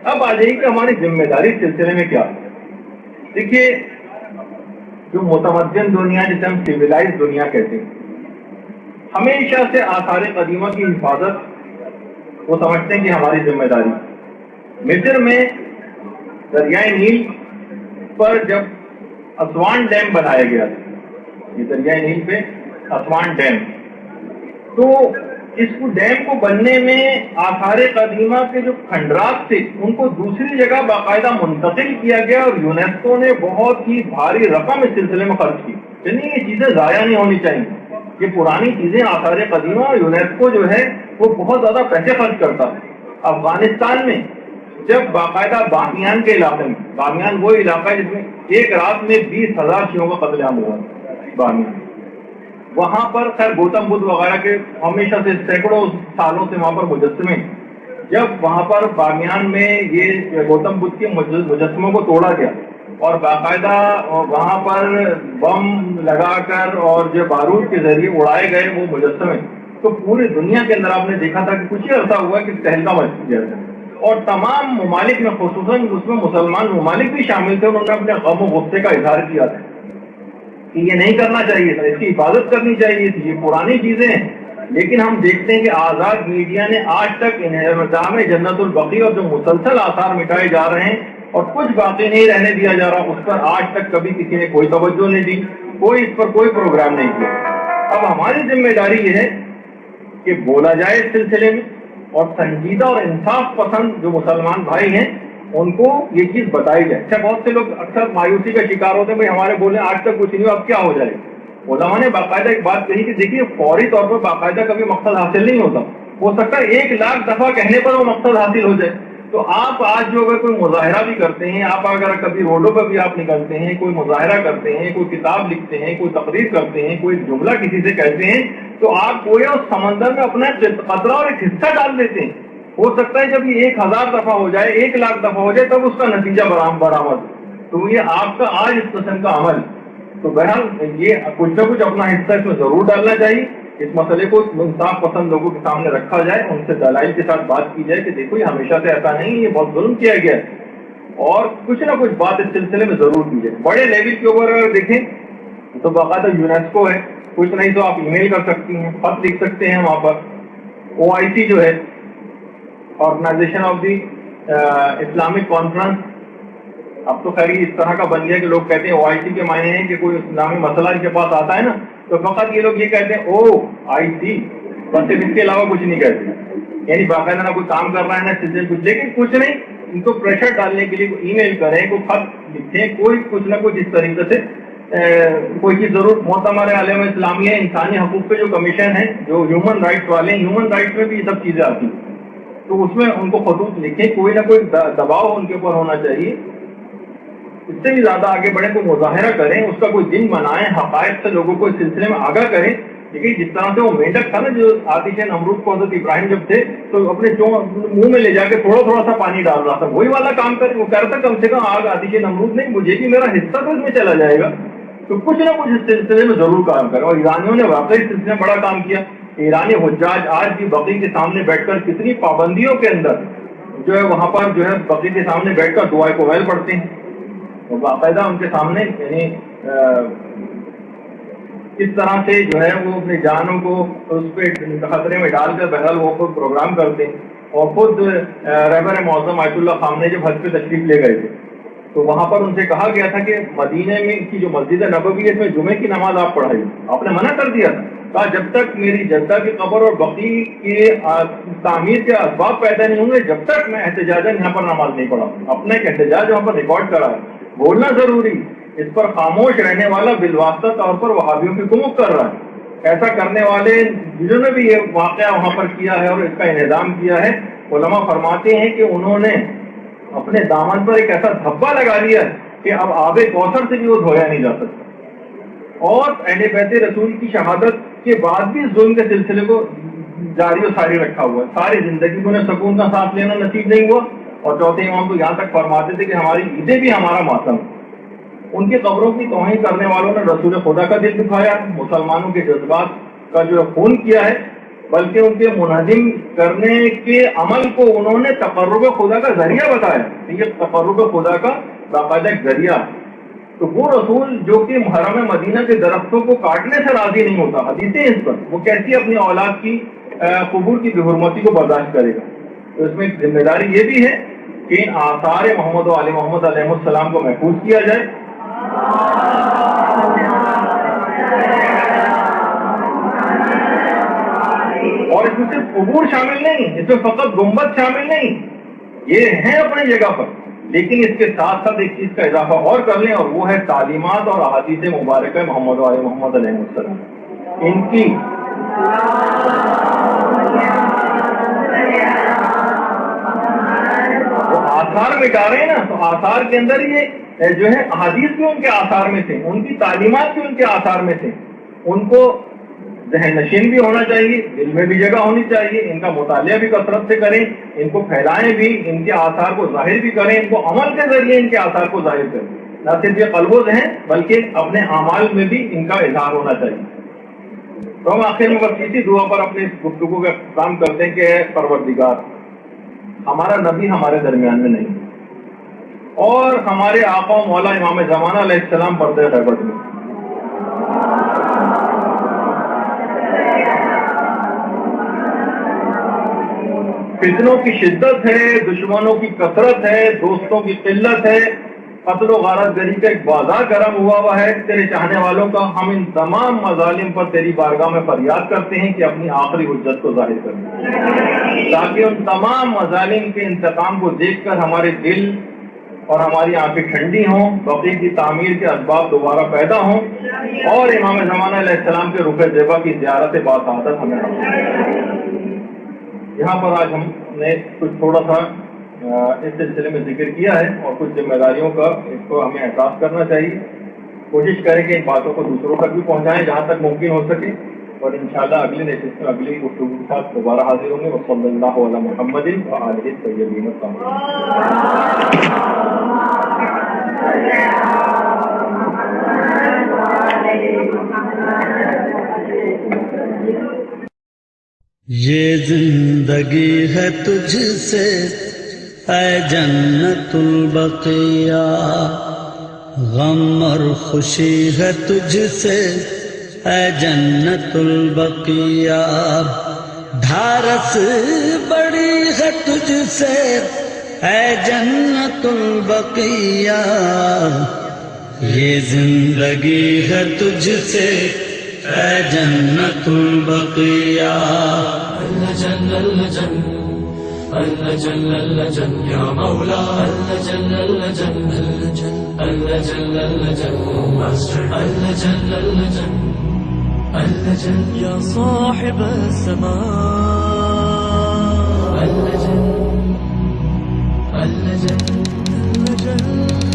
اب آ جائے کہ ہماری ذمہ داری اس سلسلے میں کیا ہے. دیکھیے جو متمدن دنیا جسے ہم سویلائز دنیا کہتے ہیں, ہمیشہ سے آثار قدیمہ کی حفاظت وہ سمجھتے ہیں کہ ہماری ذمہ داری. مصر میں دریائے نیل پر جب اسوان ڈیم بنایا گیا تھا, یہ دریائے نیل پہ اسوان ڈیم, تو اس ڈیم کو بننے میں آثار قدیمہ کے جو کھنڈرات تھے ان کو دوسری جگہ باقاعدہ منتقل کیا گیا, اور یونیسکو نے بہت ہی بھاری رقم اس سلسلے میں خرچ کی. یعنی یہ چیزیں ضائع نہیں ہونی چاہیے, یہ پرانی چیزیں آثار قدیمہ, اور یونیسکو جو ہے وہ بہت زیادہ پیسے خرچ کرتا ہے. افغانستان میں جب باقاعدہ بامیان کے علاقے میں, بامیان وہ علاقہ ہے جس میں ایک رات میں 20,000 شیعوں کا قتل عام ہوا بامیان, وہاں پر خیر گوتم بدھ وغیرہ کے ہمیشہ سے سینکڑوں سالوں سے وہاں پر مجسمے, جب وہاں پر بامیان میں یہ گوتم بدھ کے مجسموں کو توڑا گیا اور باقاعدہ وہاں پر بم لگا کر اور جو بارود کے ذریعے اڑائے گئے وہ مجسمے, تو پوری دنیا کے اندر آپ نے دیکھا تھا کہ کچھ ہی عرصہ ہوا کہ تہلکہ مچ گیا تھا, اور تمام ممالک میں خصوصاً اس میں مسلمان ممالک بھی شامل تھے, انہوں نے اپنے غم و غصے کا اظہار کیا تھا کہ یہ نہیں کرنا چاہیے تھا, اس کی حفاظت کرنی چاہیے تھی, یہ پرانی چیزیں ہیں. لیکن ہم دیکھتے ہیں کہ آزاد میڈیا نے آج تک انہدام جنت البقیع اور جو مسلسل آثار مٹائے جا رہے ہیں اور کچھ باقی نہیں رہنے دیا جا رہا, اس پر آج تک کبھی کسی نے کوئی توجہ نہیں دی, کوئی اس پر کوئی پروگرام نہیں کیا. اب ہماری ذمہ داری یہ ہے کہ بولا جائے اس سلسلے میں, اور سنجیدہ اور انصاف پسند جو مسلمان بھائی ہیں ان کو یہ چیز بتائی جائے. اچھا بہت سے لوگ اکثر مایوسی کا شکار ہوتے ہیں, بھائی ہمارے بولے آج تک کچھ نہیں ہوا, اب کیا ہو جائے. علماء نے باقاعدہ ایک بات کہی کہ دیکھیے فوری طور پر باقاعدہ کبھی مقصد حاصل نہیں ہوتا, ہو سکتا ہے 1,00,000 دفعہ کہنے پر وہ مقصد حاصل ہو جائے. تو آپ آج جو اگر کوئی مظاہرہ بھی کرتے ہیں, آپ اگر کبھی روڈوں پر بھی آپ نکلتے ہیں, کوئی مظاہرہ کرتے ہیں, کوئی کتاب لکھتے ہیں, کوئی تقریر کرتے ہیں, کوئی جملہ کسی سے کہتے ہیں, تو آپ کوئی اس سمندر میں اپنا قطرہ اور ایک حصہ ڈال دیتے ہیں. ہو سکتا ہے جب یہ 1,000 دفعہ ہو جائے, 1,00,000 دفعہ ہو جائے, تب اس کا نتیجہ برآمد. تو یہ آپ کا آج اس قسم کا عمل, تو بہرحال یہ کچھ نہ کچھ اپنا حصہ اس میں ضرور ڈالنا چاہیے. اس مسئلے کو انصاف پسند لوگوں کے سامنے رکھا جائے, ان سے دلائل کے ساتھ بات کی جائے کہ دیکھو یہ ہمیشہ سے ایسا نہیں, یہ بہت ظلم کیا گیا ہے, اور کچھ نہ کچھ بات اس سلسلے میں ضرور کی جائے. بڑے لیول کے اوپر اگر دیکھیں تو باقاعدہ یونیسکو ہے, کچھ نہیں تو آپ ای میل کر سکتی ہیں, خط لکھ سکتے ہیں وہاں پر. OIC جو ہے organisation of the Islamic conference, اب تو خیر اس طرح کا بن گیا کہ لوگ کہتے ہیں OIC کے معنی ہیں کہ کوئی اسلامی مسئلہ ان کے پاس آتا ہے نا, تو فقط یہ لوگ یہ کہتے ہیں OIC, بس اس کے علاوہ کچھ نہیں کہتے. یعنی باقاعدہ نہ کوئی کام کر رہا ہے نا سلسلے کچھ, لیکن کچھ نہیں, ان کو پریشر ڈالنے کے لیے ای میل کریں, کوئی خط لکھیں, کوئی کچھ نہ کچھ اس طریقے سے کوئی چیز ضرور. معتمر عالم اسلامیہ انسانی حقوق کے جو کمیشن ہے, جو ہیومن رائٹس والے ہیں, ہیومن رائٹس میں بھی یہ سب چیزیں آتی ہیں, تو اس میں ان کو خطوط لکھیں, کوئی نہ کوئی دباؤ ان کے اوپر ہونا چاہیے. اس سے بھی زیادہ آگے بڑھیں, کوئی مظاہرہ کریں, اس کا کوئی دن منائیں, حقائق سے لوگوں کو اس سلسلے میں آگاہ کریں. لیکن جس طرح سے وہ مینڈک تھا نا جو آتش نمرود کو حضرت ابراہیم جب تھے تو اپنے منہ میں لے جا کے تھوڑا تھوڑا سا پانی ڈال رہا تھا, وہی والا کام کریں. وہ کہہ رہا تھا کم سے کم آگ آتش نمرود نہیں, مجھے بھی میرا حصہ تو اس میں چلا جائے گا. تو کچھ نہ کچھ اس سلسلے میں ضرور کام کریں. اور ایرانیوں نے واقعی اس سلسلے میں بڑا کام کیا. ایرانی حجاج آج بھی بقیع کے سامنے بیٹھ کر کتنی پابندیوں کے اندر جو ہے وہاں پر جو ہے بقیع کے سامنے بیٹھ کر دعائے کویل پڑھتے ہیں, اور باقاعدہ ان کے سامنے یعنی اس طرح سے جو ہے وہ اپنی جانوں کو اس پہ خطرے میں ڈال کر بہرحال وہ خود پروگرام کرتے ہیں. اور خود رہبر معظم آیت اللہ خامنہ جب حج پہ تشریف لے گئے تھے تو وہاں پر ان سے کہا گیا تھا کہ مدینہ میں کی جو مسجد نبوی ہے اس میں جمعے کی نماز آپ پڑھائیے. آپ نے منع کر دیا تھا, کہا جب تک میری جدہ کی قبر اور بقیع کے تعمیر کے اسباب پیدا نہیں ہوں گے جب تک میں احتجاجاً یہاں پر نماز نہیں پڑھا. اپنا ایک احتجاج وہاں پر ریکارڈ کرا ہے, بولنا ضروری, اس پر خاموش رہنے والا بالواسطہ طور پر وہابیوں کی کمک کر رہا ہے. ایسا کرنے والے جنہوں نے بھی یہ واقعہ وہاں پر کیا ہے اور اس کا انہدام کیا ہے, علماء فرماتے ہیں کہ انہوں نے اپنے دامن پر ایک ایسا دھبا لگا دیا ہے کہ اب آب کوثر سے بھی وہ دھویا نہیں جا سکتا. اور اہل بیت رسول کی شہادت کے بعد بھی ظلم کے سلسلے کو جاری و ساری رکھا ہوا ہے. ساری زندگی کو انہیں سکون کا سانس لینا نصیب نہیں ہوا. اور چوتھے امام تو یہاں تک فرماتے تھے کہ ہماری عیدیں بھی ہمارا ماتم. ان کی قبروں کی توہین کرنے والوں نے رسول خدا کا دل دکھایا, مسلمانوں کے جذبات کا جو خون کیا ہے, بلکہ ان کے منہدم کرنے کے عمل کو انہوں نے تقرب خدا کا ذریعہ بتایا. یہ تقرب خدا کا باقاعدہ ایک ذریعہ. تو وہ رسول جو کہ حرم مدینہ کے درختوں کو کاٹنے سے راضی نہیں ہوتا، حدیثیں اس پر، وہ کیسی اپنی اولاد کی قبور کی بے حرمتی کو برداشت کرے گا؟ تو اس میں ایک ذمہ داری یہ بھی ہے کہ ان آثار محمد و آل محمد علیہ السلام کو محفوظ کیا جائے. اور اس میں صرف قبور شامل نہیں، اس میں فقط گنبد شامل نہیں، یہ ہیں اپنی جگہ پر، لیکن اس کے ساتھ ساتھ ایک چیز کا اضافہ اور کر لیں، اور وہ ہے تعلیمات اور احادیث مبارکہ محمد و آل محمد علیہ السلام. ان کی وہ آثار مٹا رہے ہیں نا، تو آثار کے اندر یہ جو ہے احادیث بھی ان کے آثار میں تھے، ان کی تعلیمات بھی ان کے آثار میں تھے. ان کو ذہن نشین بھی ہونا چاہیے، دل میں بھی جگہ ہونی چاہیے، ان کا مطالعہ بھی کثرت سے کریں، ان کو پھیلائیں بھی، ان کے آثار کو ظاہر بھی کریں، ان کو عمل کے ذریعے ان کے آثار کو ظاہر کریں. نہ صرف یہ قلب و ذہن بلکہ اپنے اعمال میں بھی ان کا اظہار ہونا چاہیے. تو ہم آخر میں بس اسی دعا پر اپنی اس گفتگو کا اختتام کرتے ہیں کہ پروردگار، ہمارا نبی ہمارے درمیان میں نہیں، اور ہمارے آقا و مولا امام زمانہ علیہ السلام پردے غیبت میں. فتنوں کی شدت ہے، دشمنوں کی کثرت ہے، دوستوں کی قلت ہے، قتل و غارت گری کا ایک بازار گرم ہوا ہے تیرے چاہنے والوں کا. ہم ان تمام مظالم پر تیری بارگاہ میں فریاد کرتے ہیں کہ اپنی آخری حجت کو ظاہر کر، تاکہ ان تمام مظالم کے انتقام کو دیکھ کر ہمارے دل اور ہماری آنکھیں ٹھنڈی ہوں، بقیع کی تعمیر کے اسباب دوبارہ پیدا ہوں، اور امام زمانہ علیہ السلام کے رخ زیبا کی زیارت باسعادت ہمیں حاصل. یہاں پر آج ہم نے کچھ تھوڑا سا اس سلسلے میں ذکر کیا ہے، اور کچھ ذمہ داریوں کا اس کو ہمیں احساس کرنا چاہیے. کوشش کریں کہ ان باتوں کو دوسروں تک بھی پہنچائیں جہاں تک ممکن ہو سکے، اور انشاءاللہ اگلی نشست میں اگلی گفتگو کے ساتھ دوبارہ حاضر ہوں گے. وصلی اللہ علی محمد وآلہ الطیبین الطاہرین. یہ زندگی ہے تجھ سے اے جنت البقیہ، غم اور خوشی ہے تجھ سے اے جنت البقیہ، ڈھارس بڑی ہے تجھ سے اے جنت البقیہ، یہ زندگی ہے تجھ سے اے جنت البقیہ. اللجن اللجن اللجن اللجن یا مولا، اللجن اللجن اللجن اللجن اللجن اللجن اللجن یا صاحب السماء، اللجن اللجن اللجن